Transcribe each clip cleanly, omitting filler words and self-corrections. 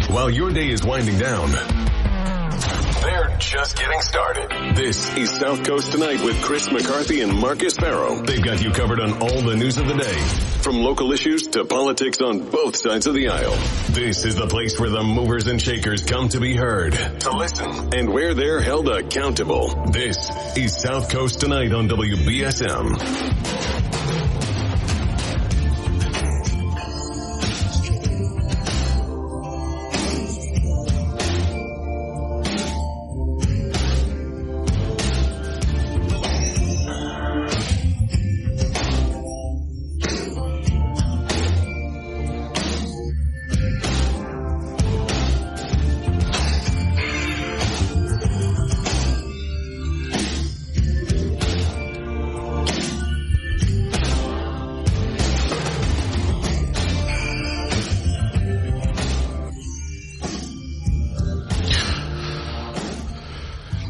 while your day is winding down. They're just getting started. This is South Coast Tonight with Chris McCarthy and Marcus Farrow. They've got you covered on all the news of the day, from local issues to politics on both sides of the aisle. This is the place where the movers and shakers come to be heard, to listen, and where they're held accountable. This is South Coast Tonight on WBSM.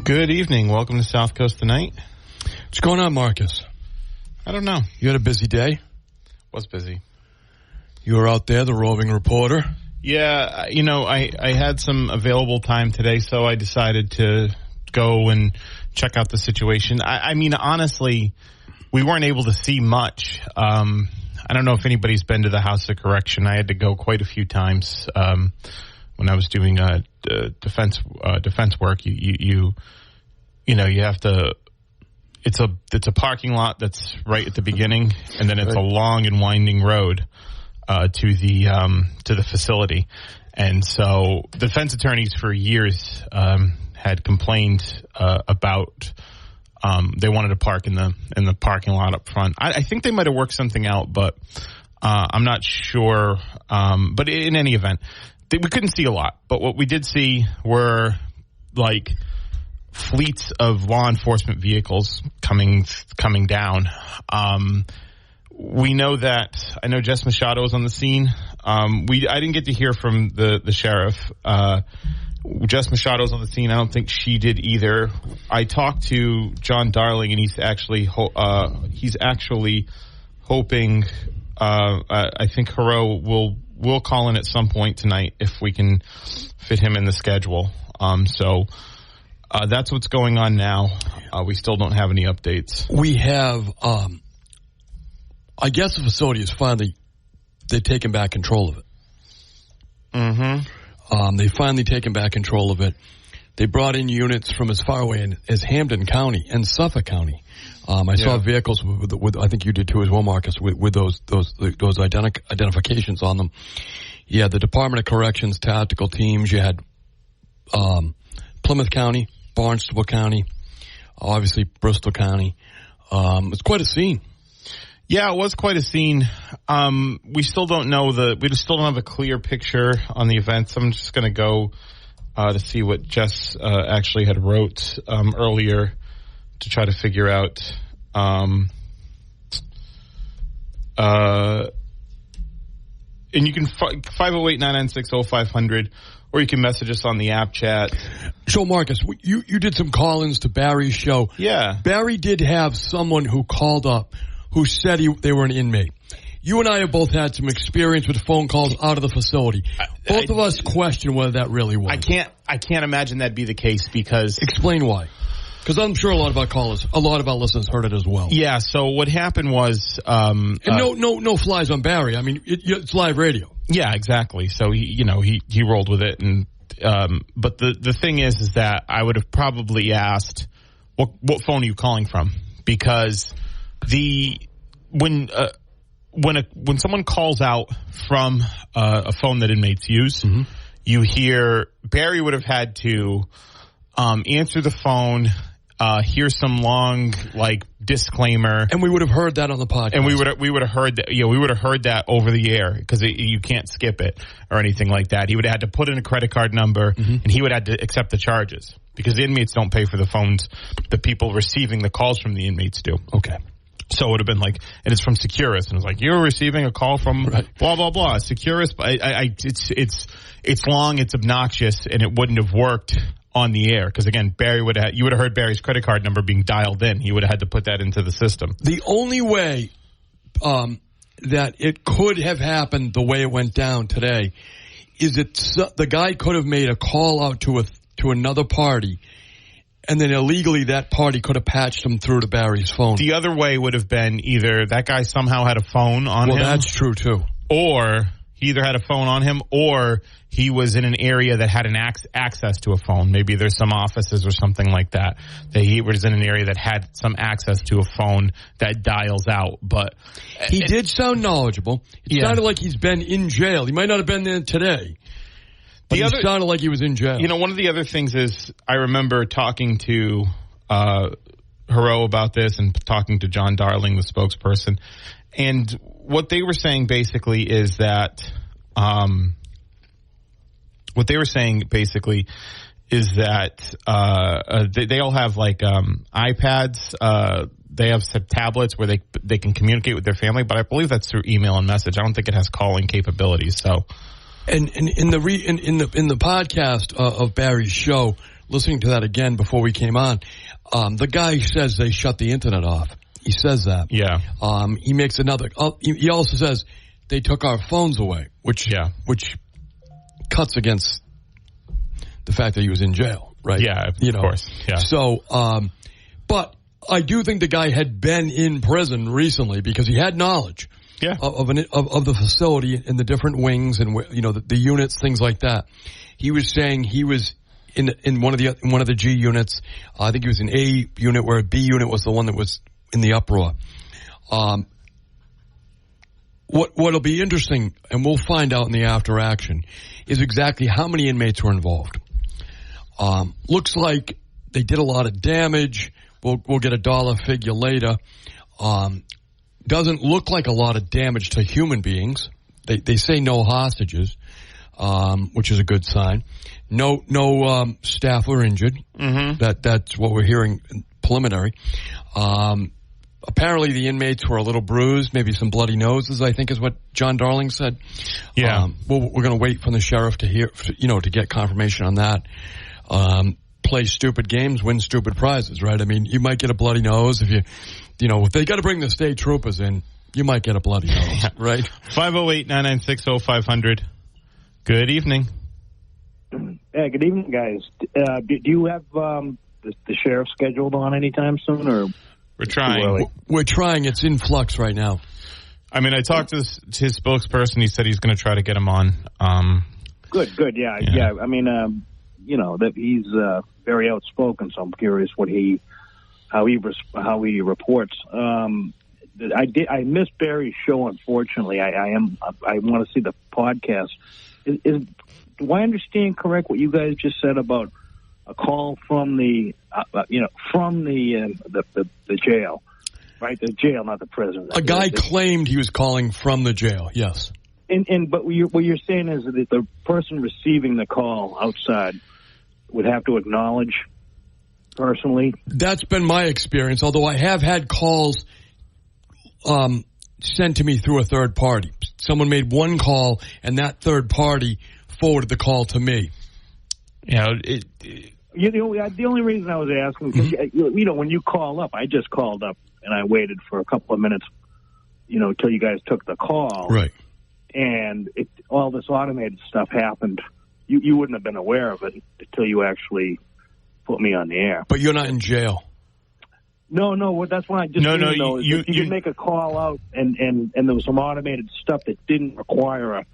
Good evening. Welcome to South Coast Tonight. What's going on, Marcus? I don't know. You had a busy day? Was busy. You were out there, the roving reporter? Yeah, I had some available time today, so I decided to go and check out the situation. I mean, honestly, we weren't able to see much. I don't know if anybody's been to the House of Correction. I had to go quite a few times when I was doing defense work. You have to. It's a parking lot that's right at the beginning, and then it's a long and winding road to the facility. And so defense attorneys for years had complained about they wanted to park in the parking lot up front. I think they might have worked something out, but I'm not sure. But in any event, we couldn't see a lot. But what we did see were like fleets of law enforcement vehicles coming down. We know that. I know Jess Machado is on the scene. I didn't get to hear from the sheriff. Jess Machado's on the scene. I don't think she did either. I talked to John Darling, and he's actually hoping. I think Haro will call in at some point tonight if we can fit him in the schedule. So that's what's going on now. We still don't have any updates. We have, I guess the facility is they've taken back control of it. Mm-hmm. They've finally taken back control of it. They brought in units from as far away as Hampden County and Suffolk County. I saw vehicles with I think you did too as well, Marcus, with those identifications on them. You had the Department of Corrections tactical teams. You had Plymouth County, Barnstable County, obviously Bristol County. It's quite a scene. Yeah, it was quite a scene. We still don't know we still don't have a clear picture on the events. I'm just going to go to see what Jess actually had wrote earlier to try to figure out. And you can 508-996-0500, or you can message us on the app chat. So, Marcus, you did some call-ins to Barry's show. Yeah. Barry did have someone who called up who said they were an inmate. You and I have both had some experience with phone calls out of the facility. Both of us question whether that really was. I can't imagine that'd be the case because... Explain why. Because I'm sure a lot of our listeners heard it as well. Yeah, so what happened was... and no flies on Barry. I mean, it's live radio. Yeah, exactly. So, he rolled with it. And but the thing is that I would have probably asked, what phone are you calling from? Because when someone calls out from a phone that inmates use, mm-hmm. you hear Barry would have had to answer the phone, hear some long disclaimer, and we would have heard that on the podcast. And we would have heard that. We would have heard that over the air because you can't skip it or anything like that. He would have had to put in a credit card number, mm-hmm. and he would have had to accept the charges because the inmates don't pay for the phones. The people receiving the calls from the inmates do. Okay. So it would have been and it's from Securus, and it was you're receiving a call from blah blah blah Securus. It's long, it's obnoxious, and it wouldn't have worked on the air because again, you would have heard Barry's credit card number being dialed in. He would have had to put that into the system. The only way that it could have happened the way it went down today is it the guy could have made a call out to another party, and then illegally that party could have patched him through to Barry's phone. The other way would have been either that guy somehow had a phone on him. Well, that's true, too. Or he either had a phone on him or he was in an area that had an access to a phone. Maybe there's some offices or something like that. That he was in an area that had some access to a phone that dials out. But he did sound knowledgeable. It sounded like he's been in jail. He might not have been there today. But he sounded like he was in jail. One of the other things is I remember talking to Hero about this and talking to John Darling, the spokesperson. And what they were saying basically is that they all have like iPads. They have some tablets where they can communicate with their family, but I believe that's through email and message. I don't think it has calling capabilities. So, and in the podcast of Barry's show, listening to that again before we came on, the guy says they shut the internet off. He says that. Yeah. He makes another. He also says they took our phones away, which cuts against the fact that he was in jail, right? Yeah, of course. Yeah. So, but I do think the guy had been in prison recently because he had knowledge of the facility and the different wings and the units, things like that. He was saying he was in one of the G units. I think he was in A unit, where B unit was the one that was in the uproar. What'll be interesting, and we'll find out in the after action, is exactly how many inmates were involved. Looks like they did a lot of damage. We'll get a dollar figure later. Doesn't look like a lot of damage to human beings. They say no hostages, which is a good sign. No staff were injured. Mm-hmm. That's what we're hearing preliminary. Apparently the inmates were a little bruised, maybe some bloody noses, I think is what John Darling said. Yeah. We're going to wait for the sheriff to hear, to get confirmation on that. Play stupid games, win stupid prizes, right? I mean, you might get a bloody nose if if they got to bring the state troopers in, you might get a bloody nose, right? 508-996-0500. Good evening. Yeah, good evening, guys. Do you have the sheriff scheduled on anytime soon, or? We're trying. We're trying. It's in flux right now. I mean, I talked to his spokesperson. He said he's going to try to get him on. Good. Yeah. I mean, that he's very outspoken, so I'm curious how he reports. I missed Barry's show, unfortunately. I want to see the podcast. Do I understand correct what you guys just said about a call from the jail, right? The jail, not the prison. A guy claimed he was calling from the jail. Yes. But what you're saying is that the person receiving the call outside would have to acknowledge personally. That's been my experience. Although I have had calls sent to me through a third party. Someone made one call, and that third party forwarded the call to me. The only reason I was asking, because, when you call up, I just called up and I waited for a couple of minutes, till you guys took the call. Right. And all this automated stuff happened. You wouldn't have been aware of it until you actually put me on the air. But you're not in jail. No, that's what I just you could make a call out and there was some automated stuff that didn't require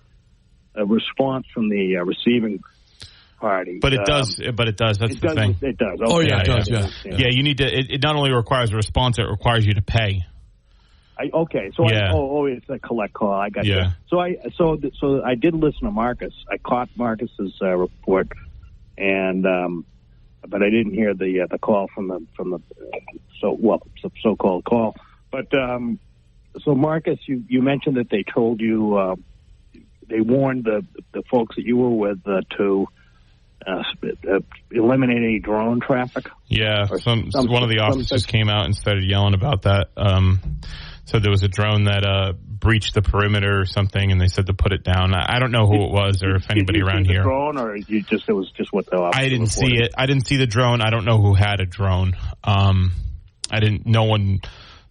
a response from the receiving party. But it does. That's the thing. It does. Okay. Oh, yeah, it does, yeah. Yeah, you need to, it not only requires a response, it requires you to pay. It's a collect call. I got you. So I did listen to Marcus. I caught Marcus's report, and but I didn't hear the call from the so-called call. But so Marcus, you mentioned that they told you they warned the folks that you were with to eliminate any drone traffic. Yeah, one of the officers came out and started yelling about that. So there was a drone that breached the perimeter or something, and they said to put it down. I don't know who it was or if anybody around here. Did you see the drone, or it was just what the officer I didn't see it. I didn't see the drone. I don't know who had a drone. No one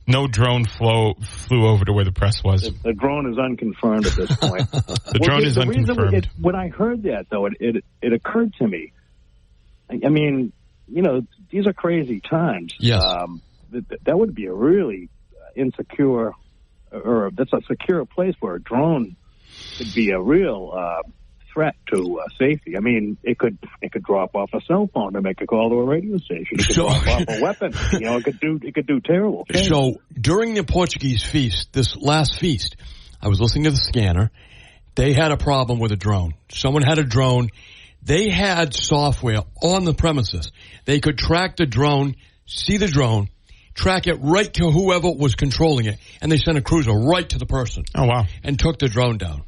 No drone flew over to where the press was. The drone is unconfirmed at this point. The drone is unconfirmed. When I heard that, though, it occurred to me. I mean, these are crazy times. Yes. That would be a really insecure, or that's a secure place where a drone could be a real threat to safety. I mean, it could drop off a cell phone to make a call to a radio station. It could drop off a weapon. It could do terrible things. So during the Portuguese feast, this last feast, I was listening to the scanner. They had a problem with a drone. Someone had a drone. They had software on the premises. They could track the drone, see the drone, track it right to whoever was controlling it, and they sent a cruiser right to the person. Oh, wow. And took the drone down.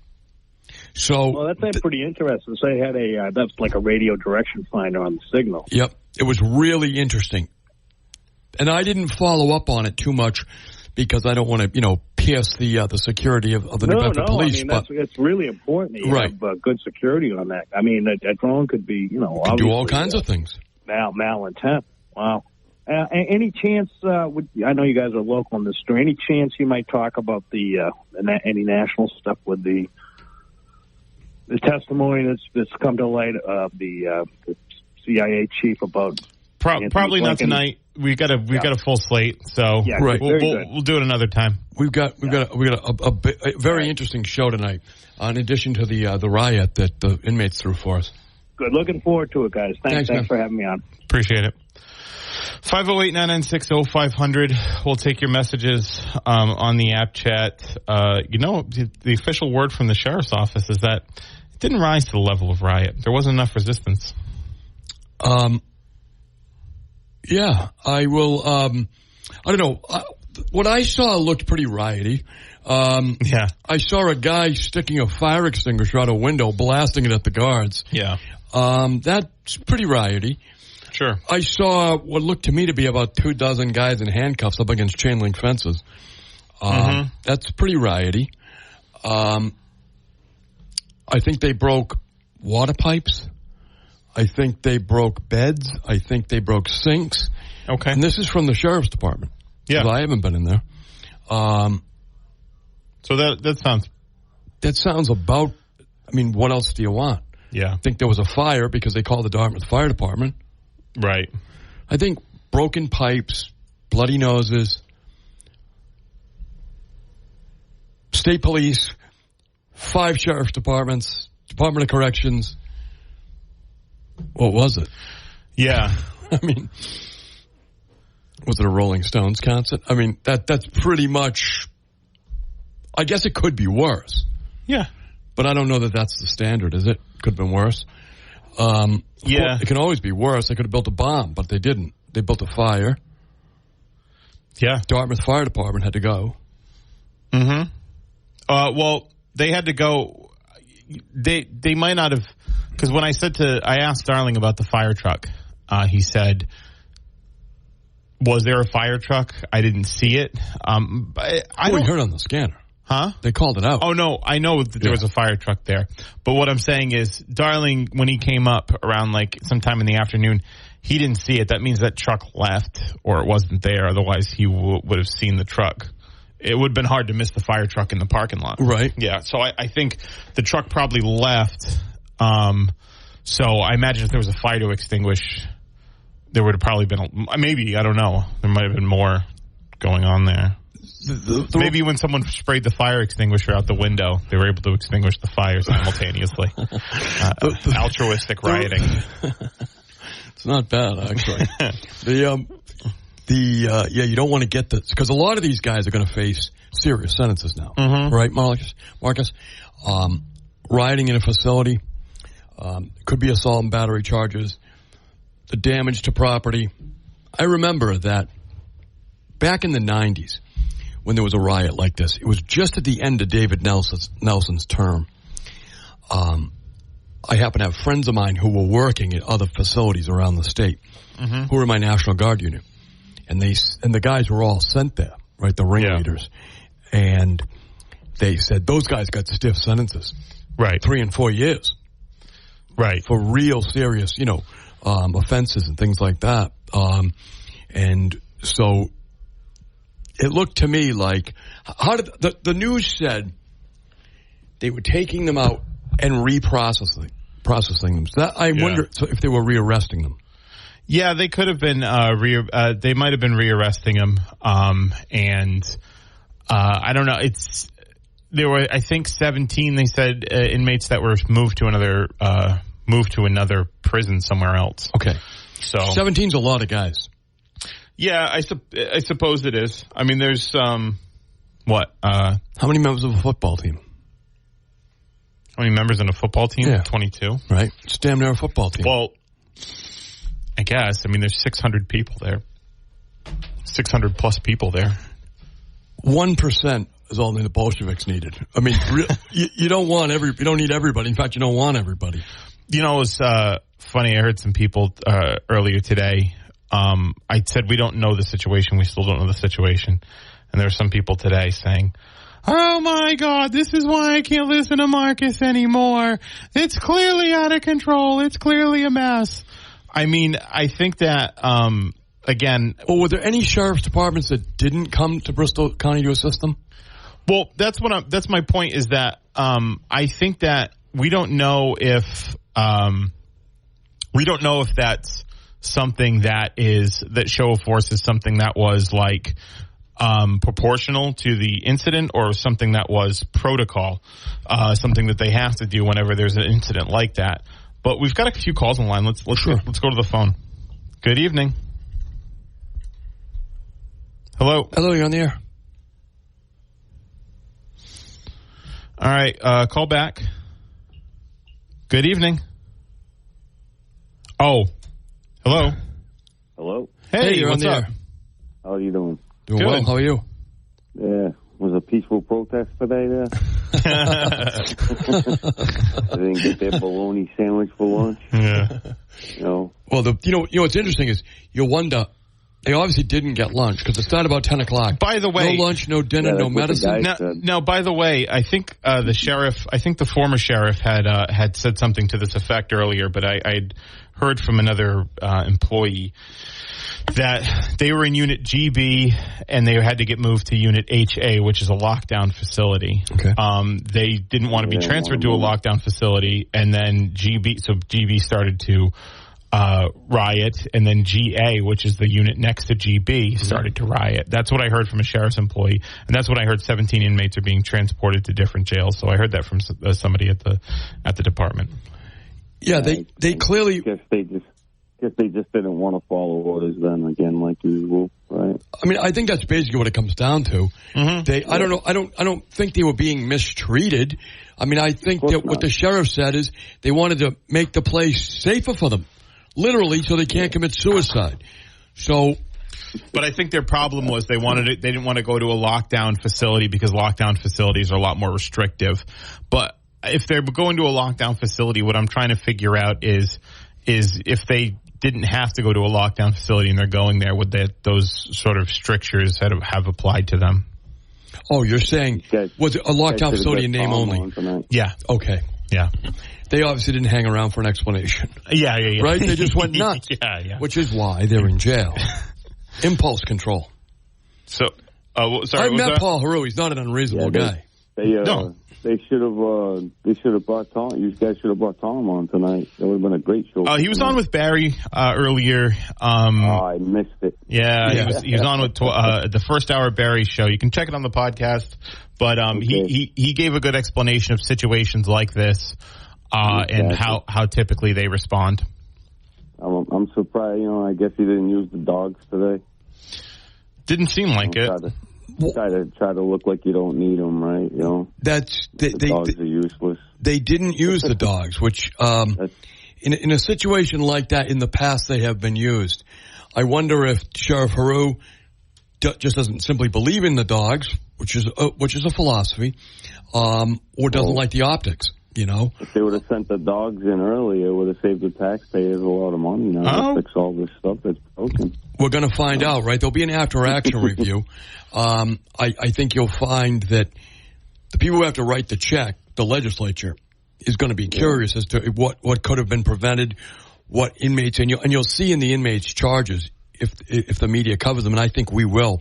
So, that's pretty interesting. So they had that's like a radio direction finder on the signal. Yep. It was really interesting. And I didn't follow up on it too much because I don't want to, pierce the security of the New Bedford police. I mean, it's really important that you have good security on that. I mean, a drone could be, do all kinds of things. Malintent. Wow. Any chance, I know you guys are local in this story, any chance you might talk about any national stuff with the testimony that's come to light of the CIA chief about probably not tonight. We got a full slate, so we'll do it another time. We've got a very interesting show tonight. In addition to the riot that the inmates threw for us. Good, looking forward to it, guys. Thanks for having me on. Appreciate it. 508-996-0500. We'll take your messages on the app chat. The official word from the sheriff's office is that it didn't rise to the level of riot. There wasn't enough resistance. Yeah, I will. I don't know. What I saw looked pretty rioty. I saw a guy sticking a fire extinguisher out a window, blasting it at the guards. Yeah. That's pretty rioty. Sure. I saw what looked to me to be about 24 guys in handcuffs up against chain link fences. That's pretty rioty. I think they broke water pipes. I think they broke beds. I think they broke sinks. Okay. And this is from the sheriff's department. Yeah. I haven't been in there. So that sounds... That sounds about... I mean, what else do you want? Yeah. I think there was a fire because they called the Dartmouth Fire Department. Right. I think broken pipes, bloody noses, state police, 5 sheriff's departments, Department of Corrections. What was it? Yeah. I mean, was it a Rolling Stones concert? I mean, that's pretty much... I guess it could be worse. Yeah. But I don't know that that's the standard, is it? Could have been worse. Yeah. It can always be worse. They could have built a bomb, but they didn't. They built a fire. Yeah. Dartmouth Fire Department had to go. Mm-hmm. Well, they had to go. They might not have, because when I asked Darling about the fire truck, he said, was there a fire truck? I didn't see it. You heard on the scanner. Huh? They called it out. Oh, no. I know that there was a fire truck there. But what I'm saying is, Darling, when he came up around sometime in the afternoon, he didn't see it. That means that truck left or it wasn't there. Otherwise, he would have seen the truck. It would have been hard to miss the fire truck in the parking lot. Right. Yeah. So I think the truck probably left. So I imagine if there was a fire to extinguish, there would have probably been maybe, I don't know. There might have been more going on there. Maybe when someone sprayed the fire extinguisher out the window, they were able to extinguish the fire simultaneously. Altruistic rioting. It's not bad, actually. You don't want to get this, because a lot of these guys are going to face serious sentences now. Mm-hmm. Right, Marcus? Rioting in a facility, could be assault and battery charges, the damage to property. I remember that back in the 90s, when there was a riot like this, it was just at the end of David Nelson's term. I happen to have friends of mine who were working at other facilities around the state, who were in my National Guard unit. And the guys were all sent there, right, the ringleaders. Yeah. And they said those guys got stiff sentences. Right. 3 and 4 years. Right. For real serious, offenses and things like that. And so it looked to me like how did the news said they were taking them out and reprocessing them. So that, I wonder if they were rearresting them. Yeah, they could have been. They might have been rearresting him, and I don't know. There were, I think, 17. They said inmates that were moved to another prison somewhere else. Okay, so 17's a lot of guys. Yeah, I suppose it is. I mean, there's what? How many members of a football team? How many members in a football team? Yeah. 22. Right, it's damn near a football team. Well, I guess. I mean, there's 600 people there. 600 plus people there. 1% is all the Bolsheviks needed. I mean, you don't want you don't need everybody. In fact, you don't want everybody. You know, it was funny. I heard some people earlier today. I said we don't know the situation. We still don't know the situation. And there were some people today saying, "Oh my God, this is why I can't listen to Marcus anymore. It's clearly out of control. It's clearly a mess." I mean, I think that, again... Well, were there any sheriff's departments that didn't come to Bristol County to assist them? Well, that's my point is that I think that we don't know if that's something that show of force is something that was like proportional to the incident or something that was protocol, something that they have to do whenever there's an incident like that. But we've got a few calls on the line. Let's go to the phone. Good evening. Hello. Hello, you're on the air. All right, call back. Good evening. Oh, hello. Hello. Hey, you're what's on the up? air. How are you doing? Doing Good. well. How are you? Yeah. Was a peaceful protest today there? I didn't get their bologna sandwich for lunch. Yeah. You know. Well, you know what's interesting is you wonder. They obviously didn't get lunch because it started about 10 o'clock. By the way, no lunch, no dinner, no medicine. Now, by the way, I think the former sheriff had said something to this effect earlier, but I'd heard from another employee that they were in Unit GB and they had to get moved to Unit HA, which is a lockdown facility. Okay. They didn't want to be transferred to a lockdown facility, and then GB started to riot, and then GA, which is the unit next to GB, started to riot. That's what I heard from a sheriff's employee, and that's what I heard. 17 inmates are being transported to different jails. So I heard that from somebody at the department. Yeah, they clearly. Guess they just didn't want to follow orders then again, like usual, right? I mean, I think that's basically what it comes down to. Mm-hmm. I don't know. I don't think they were being mistreated. I mean, I think that what the sheriff said is they wanted to make the place safer for them. Literally, so they can't commit suicide. But I think their problem was they didn't want to go to a lockdown facility because lockdown facilities are a lot more restrictive. But if they're going to a lockdown facility, what I'm trying to figure out is if they didn't have to go to a lockdown facility and they're going there, would those sort of strictures have applied to them? Oh, you're saying was it a lockdown facility in name only? Yeah. Okay. Yeah. They obviously didn't hang around for an explanation. Yeah. Right? They just went nuts. Yeah. Which is why they're in jail. Impulse control. So, sorry. I met Paul Heroux. He's not an unreasonable guy. No. They should have brought Tom. You guys should have brought Tom on tonight. That would have been a great show. He was on with Barry earlier. I missed it. Yeah. He was on with the first hour Barry show. You can check it on the podcast. But okay. he gave a good explanation of situations like this and how typically they respond. I'm surprised. I guess he didn't use the dogs today. Didn't seem like it. Try to look like you don't need them, right? That's the dogs are useless. They didn't use the dogs, which in a situation like that in the past they have been used. I wonder if Sheriff Heroux just doesn't simply believe in the dogs, which is a philosophy, or doesn't like the optics. If they would have sent the dogs in earlier, it would have saved the taxpayers a lot of money now to fix all this stuff that's broken. We're going to find out, right? There'll be an after-action review. I think you'll find that the people who have to write the check, the legislature, is going to be curious as to what could have been prevented, what inmates, and you'll see in the inmates' charges, if the media covers them, and I think we will,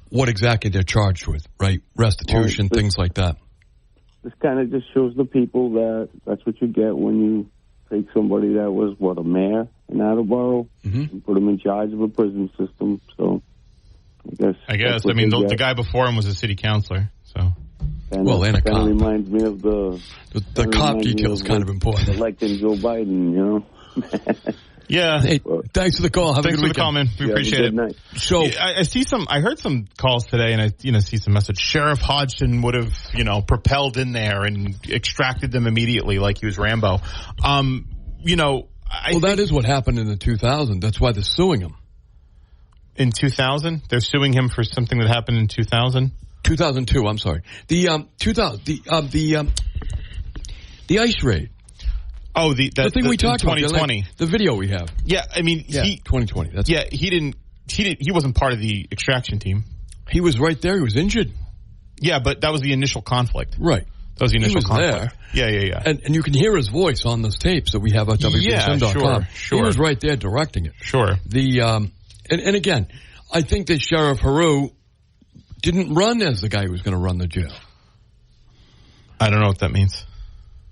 what exactly they're charged with, right? Restitution, things like that. This kind of just shows the people that that's what you get when you take somebody that was, a mayor in Attleboro, and put him in charge of a prison system. So I guess. I mean, the guy before him was a city councilor, so. And a cop. Reminds me of the cop detail's kind of important. Electing Joe Biden, you know. Yeah. Hey, thanks for the call. Have a good weekend. Thanks for the call, man. We appreciate it. Night. So I heard some calls today, and I see some message. Sheriff Hodgson would have, propelled in there and extracted them immediately like he was Rambo. That is what happened in the 2000. That's why they're suing him. In 2000, they're suing him for something that happened in 2000. 2002. I'm sorry. The ice raid. Oh, the thing we talked about 2020. The video we have. Yeah, I mean, 2020. That's right. He wasn't part of the extraction team. He was right there. He was injured. Yeah, but that was the initial conflict. Right. That was the initial conflict. There. Yeah. And you can hear his voice on those tapes that we have at WBSM.com. Sure. He was right there directing it. Sure. And again, I think that Sheriff Haru didn't run as the guy who was going to run the jail. I don't know what that means.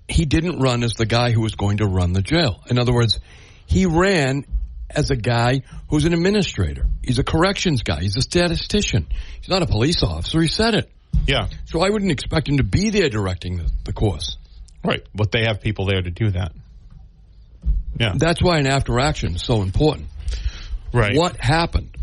He didn't run as the guy who was going to run the jail. In other words, he ran as a guy who's an administrator. He's a corrections guy. He's a statistician. He's not a police officer. He said it. Yeah. So I wouldn't expect him to be there directing the course. Right. But they have people there to do that. Yeah. That's why an after action is so important. Right. What happened?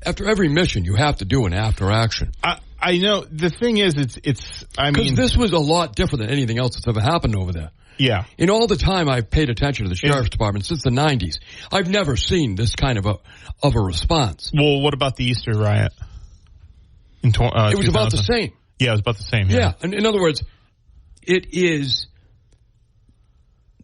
After every mission, you have to do an after action. I know. The thing is, because this was a lot different than anything else that's ever happened over there. Yeah. In all the time I've paid attention to the sheriff's department since the 90s, I've never seen this kind of a response. Well, what about the Easter riot? It was about the same. Yeah, it was about the same. Yeah. In other words,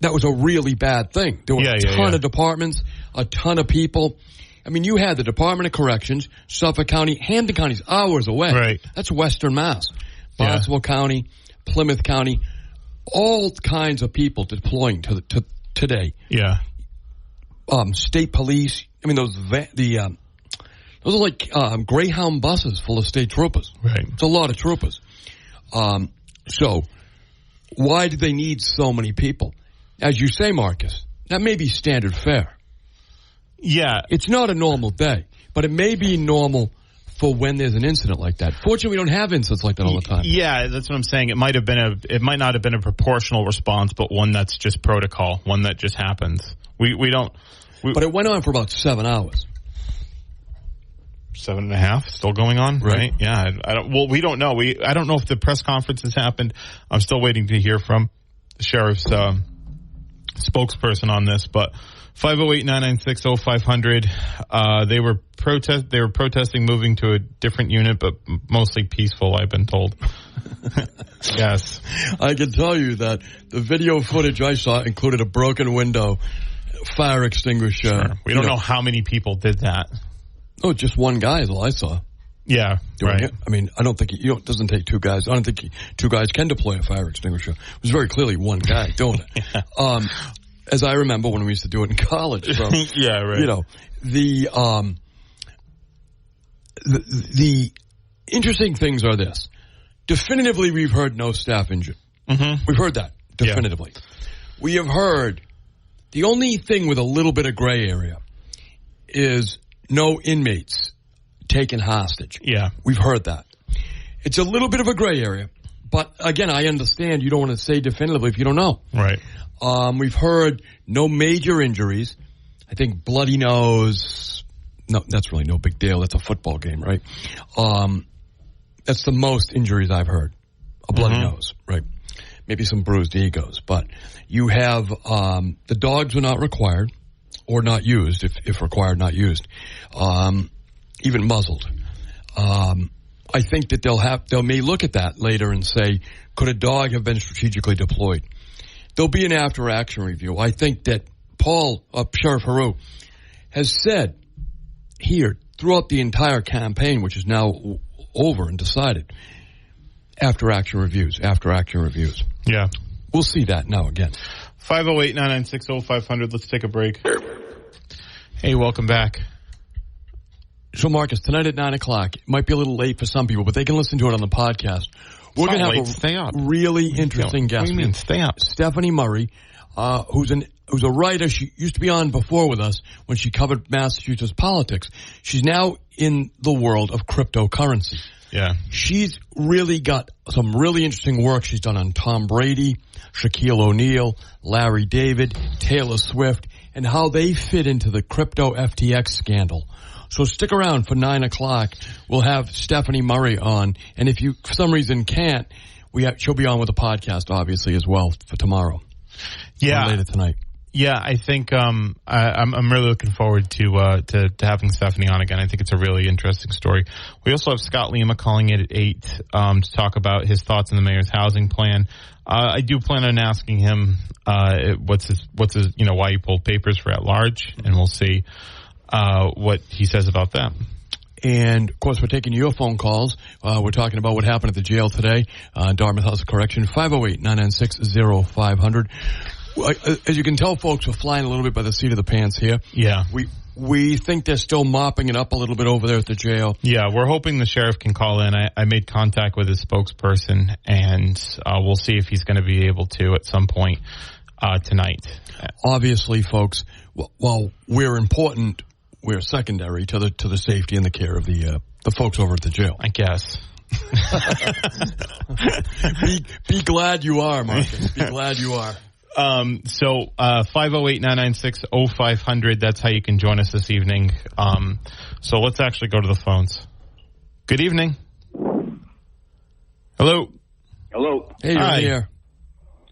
that was a really bad thing. There were a ton of departments, a ton of people. I mean, you had the Department of Corrections, Suffolk County, Hampden County's hours away. Right. That's Western Mass. Barnstable County, Plymouth County, all kinds of people deploying to today. Yeah. State police. I mean, those are like Greyhound buses full of state troopers. Right. It's a lot of troopers. So why do they need so many people? As you say, Marcus, that may be standard fare. Yeah. It's not a normal day, but it may be normal for when there's an incident like that. Fortunately, we don't have incidents like that all the time. Yeah, that's what I'm saying. It might not have been a proportional response, but one that's just protocol, one that just happens. But it went on for about 7 hours. 7.5 still going on, right? Yeah. We don't know. I don't know if the press conference has happened. I'm still waiting to hear from the sheriff's spokesperson on this, but 508-996-0500. They were protesting moving to a different unit, but mostly peaceful, I've been told. Yes. I can tell you that the video footage I saw included a broken window, fire extinguisher. Sure. We don't know how many people did that. Oh, just one guy is all I saw. Yeah, right. It. I mean, I don't think it doesn't take two guys. I don't think two guys can deploy a fire extinguisher. It was very clearly one guy doing it. Yeah. As I remember when we used to do it in college. So, yeah, right. The interesting things are this. Definitively, we've heard no staff injured. Mm-hmm. We've heard that, definitively. Yeah. We have heard the only thing with a little bit of gray area is no inmates taken hostage. Yeah. We've heard that. It's a little bit of a gray area. But, again, I understand you don't want to say definitively if you don't know. Right. We've heard no major injuries. I think bloody nose. No, that's really no big deal. That's a football game, right? That's the most injuries I've heard. A bloody nose, right? Maybe some bruised egos. But you have the dogs were not required or not used, if required, not used. Even muzzled. I think that they may look at that later and say, could a dog have been strategically deployed? There'll be an after-action review. I think that Sheriff Haru, has said here throughout the entire campaign, which is now over and decided, after-action reviews. Yeah. We'll see that now again. 508-996-0500. Let's take a break. Hey, welcome back. So, Marcus, tonight at 9 o'clock, it might be a little late for some people, but they can listen to it on the podcast. We're going to have a really interesting guest. What do you mean, stay up? Stephanie Murray, who's a writer. She used to be on before with us when she covered Massachusetts politics. She's now in the world of cryptocurrency. Yeah. She's really got some really interesting work she's done on Tom Brady, Shaquille O'Neal, Larry David, Taylor Swift, and how they fit into the crypto FTX scandal. So stick around for 9 o'clock. We'll have Stephanie Murray on. And if you, for some reason, can't, she'll be on with the podcast, obviously, as well for tomorrow. Yeah. Or later tonight. Yeah, I think I'm really looking forward to having Stephanie on again. I think it's a really interesting story. We also have Scott Lima calling it at 8 to talk about his thoughts on the mayor's housing plan. I do plan on asking him what's his why he pulled papers for at large, and we'll see what he says about that. And, of course, we're taking your phone calls. We're talking about what happened at the jail today, Dartmouth House of Correction, 508-996-0500. As you can tell, folks, we're flying a little bit by the seat of the pants here. Yeah. We think they're still mopping it up a little bit over there at the jail. Yeah, we're hoping the sheriff can call in. I made contact with his spokesperson, and we'll see if he's going to be able to at some point tonight. Obviously, folks, while we're important, we're secondary to the safety and the care of the folks over at the jail. I guess. Be glad you are, Marcus. Be glad you are. 508-996-0500. That's how you can join us this evening. So let's actually go to the phones. Good evening. Hello. Hello. Hey, you're here.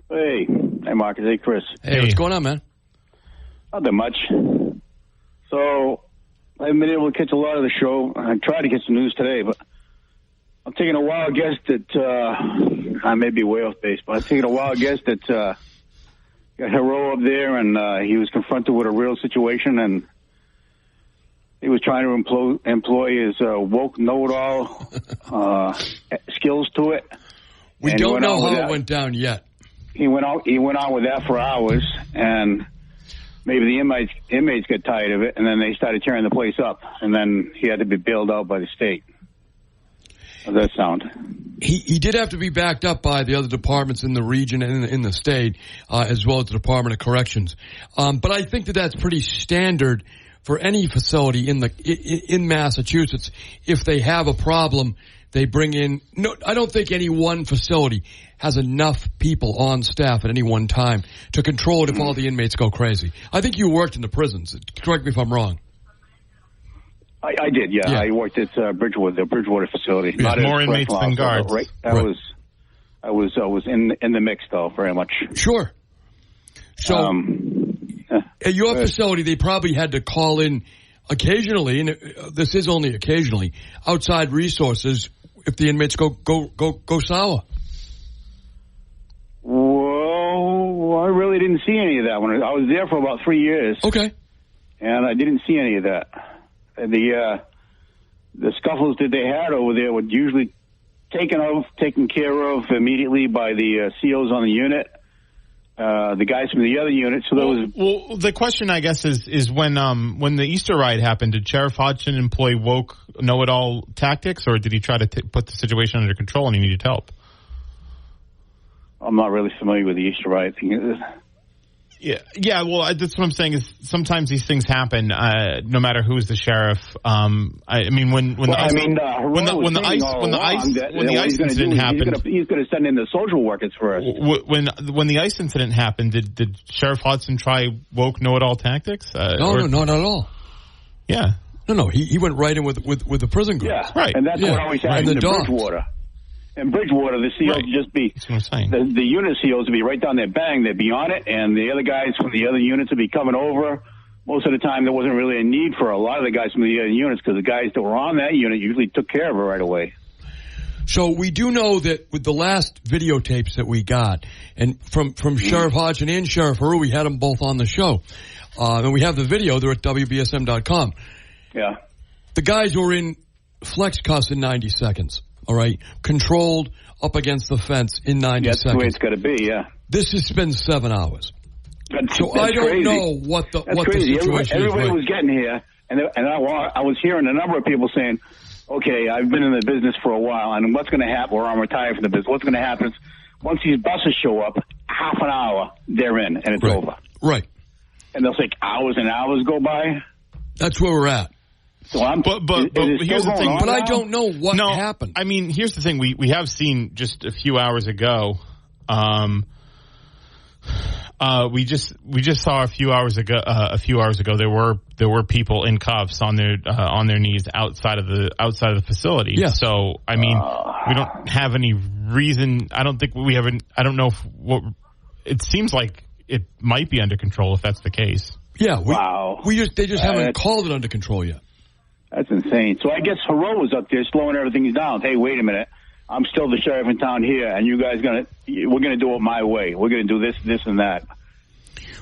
Hey. Hey, Marcus. Hey, Chris. Hey, what's going on, man? Not that much. So, I haven't been able to catch a lot of the show. I tried to get some news today, but I'm taking a wild guess that, I may be way off base, but I'm taking a wild guess that, got Hero up there, and he was confronted with a real situation, and he was trying to employ his woke know-it-all skills to it. We don't know how it went down yet. He went on with that for hours, and maybe the inmates got tired of it, and then they started tearing the place up, and then he had to be bailed out by the state. How does that sound? He did have to be backed up by the other departments in the region and in the state, as well as the Department of Corrections. But I think that's pretty standard for any facility in Massachusetts. If they have a problem, they bring in. No, I don't think any one facility has enough people on staff at any one time to control it if all the inmates go crazy. I think you worked in the prisons. Correct me if I'm wrong. I did, yeah. I worked at Bridgewater, the Bridgewater facility. Yeah, more inmates than guards. Right. I was in the mix, though, very much. Sure. So, at your facility, they probably had to call in occasionally, and this is only occasionally, outside resources if the inmates go sour. Well, I really didn't see any of that when I was there for about 3 years. Okay. And I didn't see any of that. The scuffles that they had over there were usually taken care of immediately by the COs on the unit, the guys from the other unit. So well, the question, I guess, is when the Easter riot happened, did Sheriff Hodgson employ woke know-it-all tactics, or did he try to put the situation under control and he needed help? I'm not really familiar with the Easter riot thing. Yeah. Well, that's what I'm saying is sometimes these things happen, no matter who's the sheriff. I mean, when the ice incident happened, he's going to send in the social workers first. When the ice incident happened, did Sheriff Hodgson try woke know-it-all tactics? No, not at all. Yeah. No. He went right in with the prison group. Yeah, right. And that's what always happens in Bridgewater. In Bridgewater, the COs would just be, the unit COs would be right down there, bang, they'd be on it, and the other guys from the other units would be coming over. Most of the time, there wasn't really a need for a lot of the guys from the other units because the guys that were on that unit usually took care of it right away. So we do know that with the last videotapes that we got, and from Sheriff Hodgson and Sheriff Haru, we had them both on the show. And we have the video, they're at WBSM.com. Yeah. The guys were in flex cuffs in 90 seconds. All right, controlled up against the fence in 90 seconds. That's the way it's got to be, yeah. This has been 7 hours. That's I don't know what the situation Everybody was getting here. And I was hearing a number of people saying, okay, I've been in the business for a while, and what's going to happen, or I'm retired from the business, what's going to happen is once these buses show up, half an hour, they're in, and it's over. Right. And they'll say hours and hours go by. That's where we're at. So but here's the thing. But I don't know what happened. I mean, here's the thing. We have seen just a few hours ago. We just saw a few hours ago. There were people in cuffs on their knees outside of the facility. Yeah. So I mean, we don't have any reason. I don't think we have. I don't know it seems like it might be under control if that's the case. Yeah. Wow. They just haven't called it under control yet. That's insane. So I guess Hero was up there slowing everything down. Hey, wait a minute. I'm still the sheriff in town here, and you guys we're gonna do it my way. We're gonna do this, and that.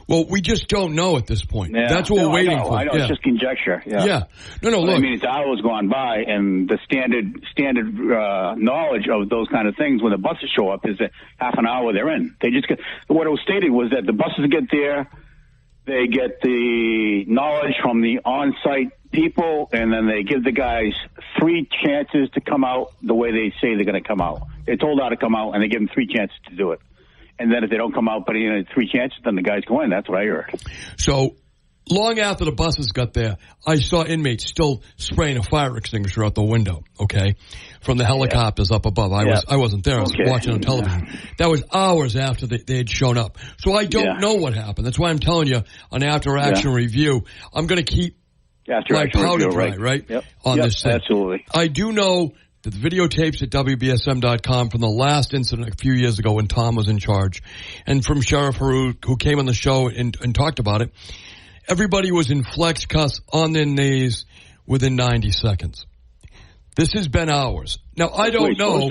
Well, we just don't know at this point. Yeah. That's what we're waiting for. I know. It's just conjecture. Yeah. No, look. I mean, it's hours gone by, and the standard knowledge of those kind of things when the buses show up is that half an hour they're in. What it was stated was that the buses get there, they get the knowledge from the on-site people, and then they give the guys 3 chances to come out the way they say they're going to come out. They're told how to come out, and they give them 3 chances to do it. And then if they don't come out, but 3 chances, then the guys go in. That's what I heard. So long after the buses got there, I saw inmates still spraying a fire extinguisher out the window, okay, from the helicopters up above. I wasn't there. I was watching on television. That was hours after they had shown up. So I don't know what happened. That's why I'm telling you on after-action review, I'm going to keep my powder dry, right? Yep. On this thing. Absolutely. I do know that the videotapes at WBSM.com from the last incident a few years ago when Tom was in charge, and from Sheriff Harut, who came on the show and talked about it, everybody was in flex cuffs on their knees within 90 seconds. This has been hours. Now, I don't know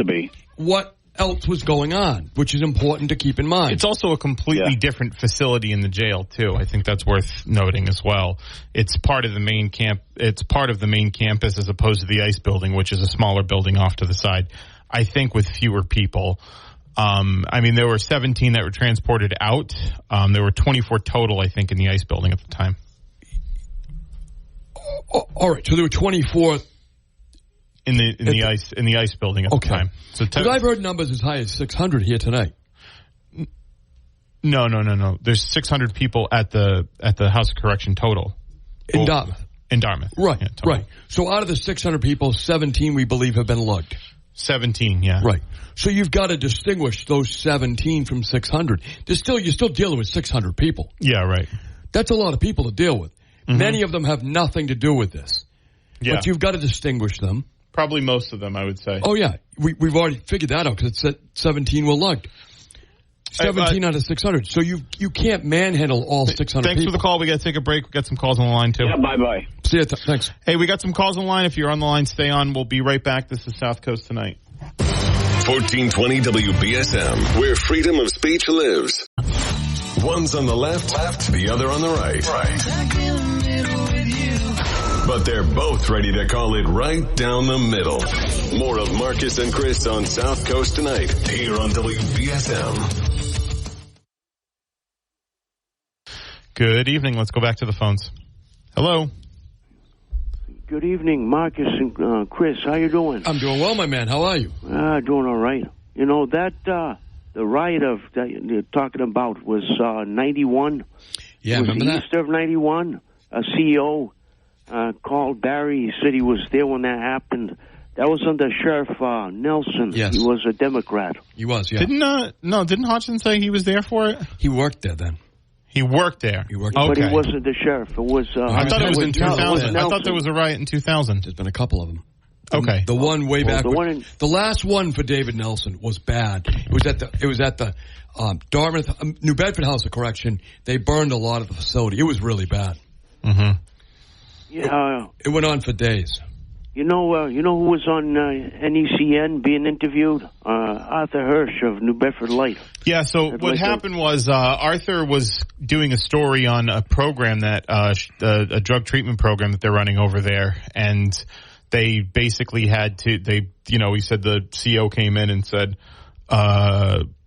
what else was going on, which is important to keep in mind. It's also a completely different facility in the jail too. I think that's worth noting as well. It's part of the main camp. It's part of the main campus as opposed to the ICE building, which is a smaller building off to the side. I think with fewer people. I mean, there were 17 that were transported out. There were 24 total, I think, in the ICE building at the time. All right, so there were 24 in the ICE building at the time. So I've heard numbers as high as 600 here tonight. No. There's 600 people at the House of Correction total. In Dartmouth. In Dartmouth. Right, right. So out of the 600 people, 17 we believe have been lugged. 17, yeah. Right. So you've got to distinguish those 17 from 600. You're still dealing with 600 people. Yeah, right. That's a lot of people to deal with. Mm-hmm. Many of them have nothing to do with this. Yeah. But you've got to distinguish them. Probably most of them, I would say. Oh, yeah. We've already figured that out because it said 17 were lugged. 17 out of 600. So you can't manhandle all 600 Thanks people. for the call. We got to take a break. We got some calls on the line, too. Yeah, bye-bye. See you. Thanks. Hey, we got some calls on the line. If you're on the line, stay on. We'll be right back. This is South Coast Tonight. 1420 WBSM, where freedom of speech lives. One's on the left, the other on the right. But they're both ready to call it right down the middle. More of Marcus and Chris on South Coast Tonight, here on WBSM. Good evening. Let's go back to the phones. Hello. Good evening, Marcus and Chris. How you doing? I'm doing well, my man. How are you? Doing all right. You know, that the riot that you're talking about was 91. Yeah, it was remember Easter of 91. A CEO called Barry. He said he was there when that happened. That was under Sheriff Nelson. Yes. He was a Democrat. He was, yeah. Didn't Hodgson say he was there for it? He worked there then. He worked there. But he wasn't the sheriff. It was. I thought it was in 2000. I thought there was a riot in 2000. There's been a couple of them. Okay. The one way back. The last one for David Nelson was bad. It was at the Dartmouth, New Bedford House of Correction. They burned a lot of the facility. It was really bad. Mm-hmm. Yeah. It went on for days. You know who was on NECN being interviewed? Arthur Hirsch of New Bedford Life. Yeah, so what happened was Arthur was doing a story on a program that a drug treatment program that they're running over there, and they basically had to. He said the CEO came in and said,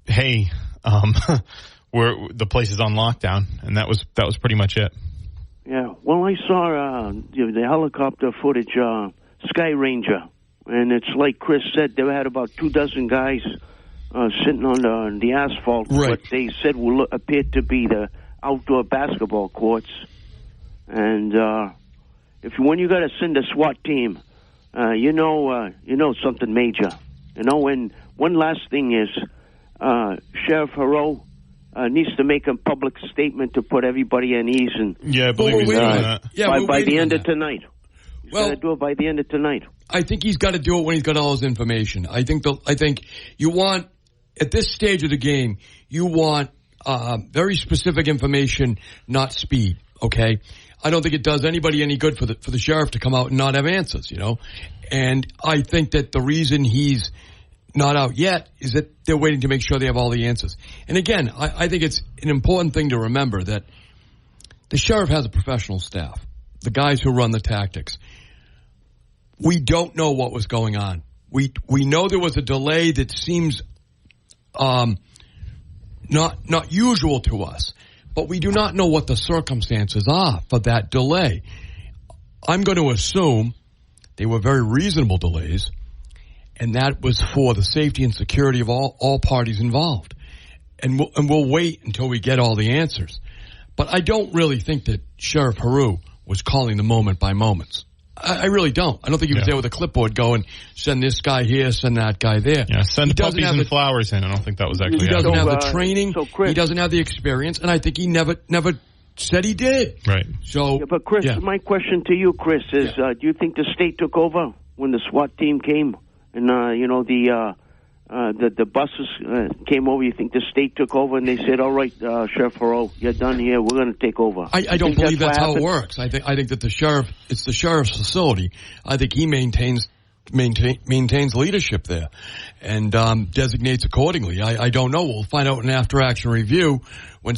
"Hey, the place is on lockdown," and that was pretty much it. Yeah. Well, I saw the helicopter footage, Sky Ranger, and it's like Chris said, they had about 24 guys sitting on the asphalt, right. what they said appeared to be the outdoor basketball courts. And when you got to send a SWAT team, you know something major. And one last thing is, Sheriff Haro needs to make a public statement to put everybody at ease. And I believe he's doing that. Yeah, by the end of tonight. He's got to do it by the end of tonight. I think he's got to do it when he's got all his information. I think you want, at this stage of the game, you want very specific information, not speed. Okay, I don't think it does anybody any good for the sheriff to come out and not have answers. And I think that the reason he's not out yet is that they're waiting to make sure they have all the answers. And again, I think it's an important thing to remember that the sheriff has a professional staff, the guys who run the tactics. We don't know what was going on. We know there was a delay that seems not usual to us, but we do not know what the circumstances are for that delay. I'm going to assume they were very reasonable delays, and that was for the safety and security of all parties involved. And we'll wait until we get all the answers. But I don't really think that Sheriff Haro was calling the moment by moments. I really don't. I don't think he was there with a clipboard going, send this guy here, send that guy there. Yeah, send puppies and flowers in. I don't think that was actually. He doesn't have the training. He doesn't have the experience, and I think he never said he did. Right. So, but Chris, my question to you, Chris, is: do you think the state took over when the SWAT team came, and the buses came over? You think the state took over and they said, "All right, Sheriff Haro, you're done here. We're going to take over." I don't believe that's how it works. I think that it's the sheriff's facility. I think he maintains leadership there and designates accordingly. I don't know. We'll find out in after action review when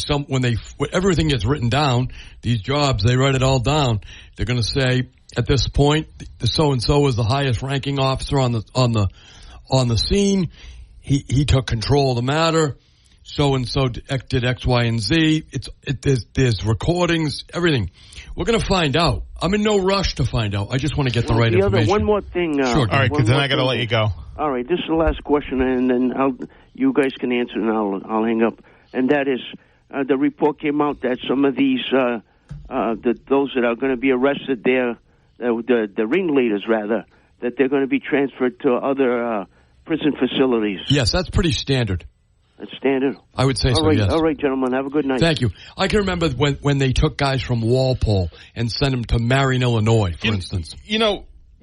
everything gets written down. These jobs, they write it all down. They're going to say at this point the so and so is the highest ranking officer on the scene. He took control of the matter. So and so did X, Y, and Z. There's recordings, everything. We're going to find out. I'm in no rush to find out. I just want to get the right information. One more thing. Sure. All right, because then I got to let you go. All right, this is the last question, and then you guys can answer, and I'll hang up. And that is, the report came out that some of these those that are going to be arrested there, the ringleaders rather, that they're going to be transferred to other prison facilities. Yes, that's pretty standard. That's standard? I would say so, yes. All right, gentlemen. Have a good night. Thank you. I can remember when they took guys from Walpole and sent them to Marion, Illinois, for instance.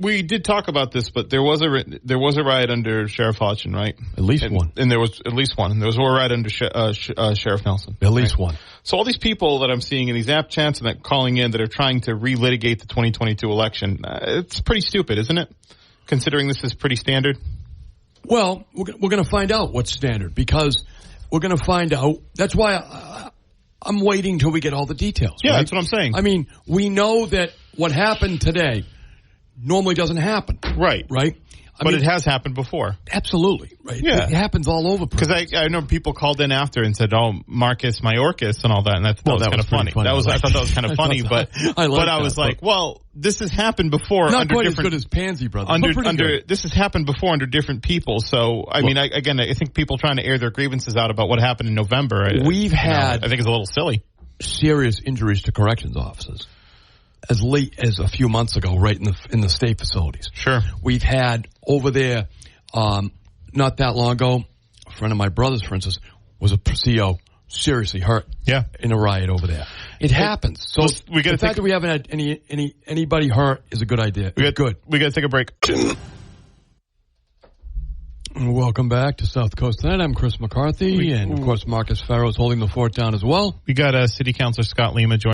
We did talk about this, but there was a riot under Sheriff Hodgson, right? At least one. And there was at least one. And there was a riot under Sheriff Nelson. At least one. So all these people that I'm seeing in these app chats and that calling in that are trying to relitigate the 2022 election, it's pretty stupid, isn't it? Considering this is pretty standard. Well, we're going to find out what's standard because we're going to find out. That's why I'm waiting till we get all the details. Yeah, right? That's what I'm saying. I mean, we know that what happened today normally doesn't happen. Right. Right? But it has happened before. Absolutely. Right. Yeah. It happens all over. Because I know people called in after and said, "Oh, Marcus Mayorkas" and all that, and that was kind of funny. I thought that was kind of funny, but I was like, well, this has happened before. Not quite as good as Pansy Brothers. This has happened before under different people. So I think people trying to air their grievances out about what happened in November. I think it's a little silly. Serious injuries to corrections officers. As late as a few months ago, right in the state facilities. Sure. We've had over there, not that long ago, a friend of my brother's, for instance, was a CO seriously hurt. Yeah. In a riot over there. It happens. So the fact that we haven't had anybody hurt is a good idea. Good. We got to take a break. Welcome back to South Coast Tonight. I'm Chris McCarthy, and of course Marcus Farrow is holding the fort down as well. We got City Councilor Scott Lima joining